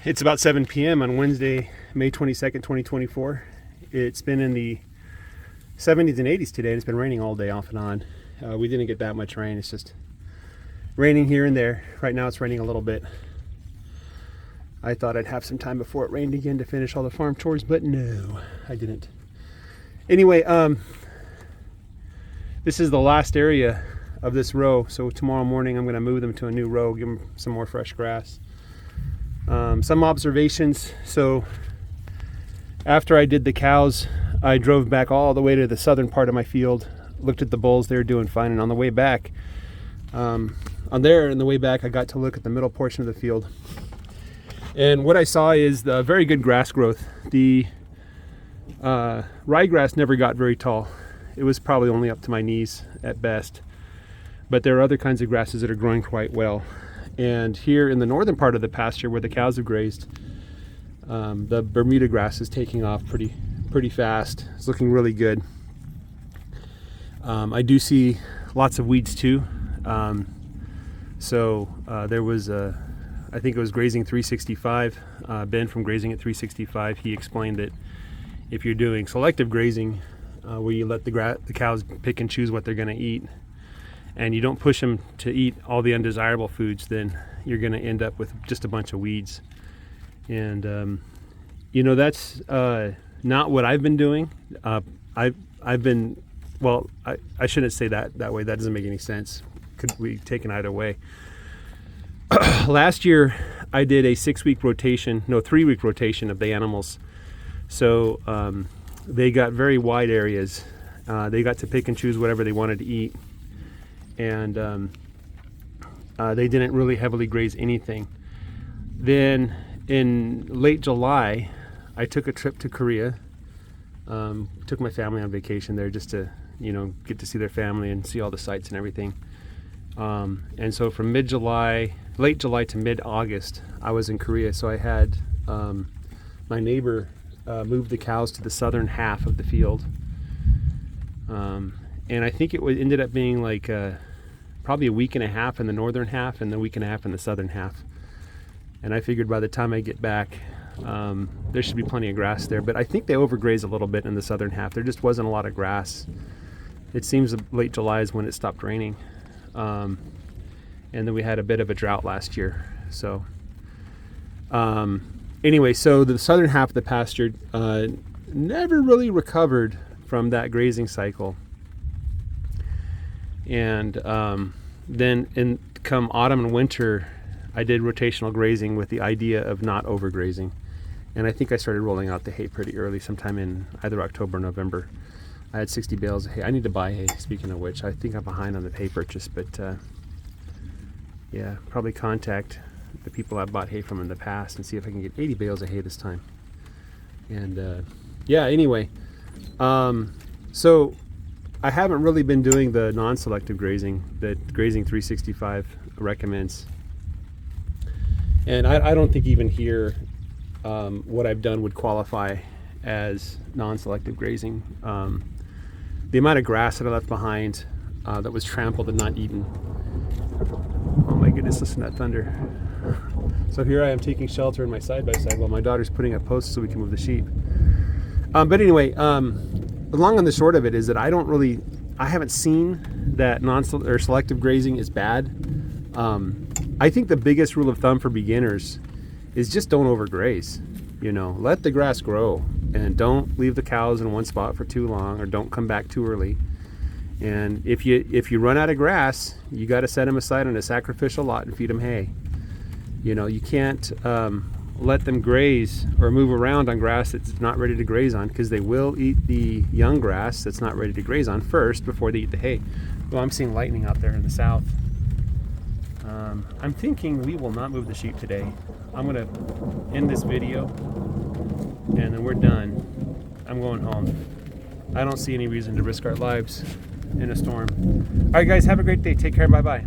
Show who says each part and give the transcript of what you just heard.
Speaker 1: It's about 7 p.m. on Wednesday, May 22nd, 2024. It's been in the 70s and 80s today, and it's been raining all day off and on. We didn't get that much rain. It's just raining here and there. Right now it's raining a little bit. I thought I'd have some time before it rained again to finish all the farm chores, but no, I didn't. Anyway, this is the last area of this row, so tomorrow morning I'm going to move them to a new row, give them some more fresh grass. Some observations. So after I did the cows, I drove back all the way to the southern part of my field, looked at the bulls. They were doing fine, and on the way back, on the way back, I got to look at the middle portion of the field, and what I saw is the very good grass growth. The ryegrass never got very tall. It was probably only up to my knees at best, but there are other kinds of grasses that are growing quite well. And here in the northern part of the pasture where the cows have grazed, the Bermuda grass is taking off pretty fast. It's looking really good. I do see lots of weeds too. There was I think it was Grazing 365, Ben from Grazing at 365. He explained that if you're doing selective grazing, where you let the cows pick and choose what they're going to eat, and you don't push them to eat all the undesirable foods, then you're going to end up with just a bunch of weeds. And that's not what I've been doing. I've been, well, I shouldn't say that way. That doesn't make any sense. Could be taken either way. Last year I did a 3-week rotation of the animals. So they got very wide areas. They got to pick and choose whatever they wanted to eat. And they didn't really heavily graze anything. Then in late July, I took a trip to Korea. Took my family on vacation there just to, get to see their family and see all the sights and everything. And so from late July to mid-August, I was in Korea. So I had my neighbor move the cows to the southern half of the field. And I think it ended up being like probably a week and a half in the northern half and a week and a half in the southern half. And I figured by the time I get back, there should be plenty of grass there. But I think they overgrazed a little bit in the southern half. There just wasn't a lot of grass. It seems late July is when it stopped raining. And then we had a bit of a drought last year. So anyway, so the southern half of the pasture never really recovered from that grazing cycle. And then come autumn and winter, I did rotational grazing with the idea of not overgrazing. And I think I started rolling out the hay pretty early, sometime in either October or November. I had 60 bales of hay. I need to buy hay, speaking of which. I think I'm behind on the hay purchase, but yeah, probably contact the people I bought hay from in the past and see if I can get 80 bales of hay this time. And yeah, anyway, so I haven't really been doing the non-selective grazing that Grazing 365 recommends. And I don't think even here what I've done would qualify as non-selective grazing. The amount of grass that I left behind that was trampled and not eaten. Oh my goodness, listen to that thunder. So here I am taking shelter in my side-by-side while my daughter's putting up posts so we can move the sheep. But anyway, the long and the short of it is that I haven't seen that selective grazing is bad. I think the biggest rule of thumb for beginners is just don't overgraze. Let the grass grow and don't leave the cows in one spot for too long, or don't come back too early. And if you run out of grass, you got to set them aside on a sacrificial lot and feed them hay. You can't let them graze or move around on grass that's not ready to graze on, because they will eat the young grass that's not ready to graze on first before they eat the hay. Well, I'm seeing lightning out there in the south. I'm thinking we will not move the sheep today. I'm going to end this video and then we're done. I'm going home. I don't see any reason to risk our lives in a storm. All right, guys, have a great day. Take care. Bye-bye.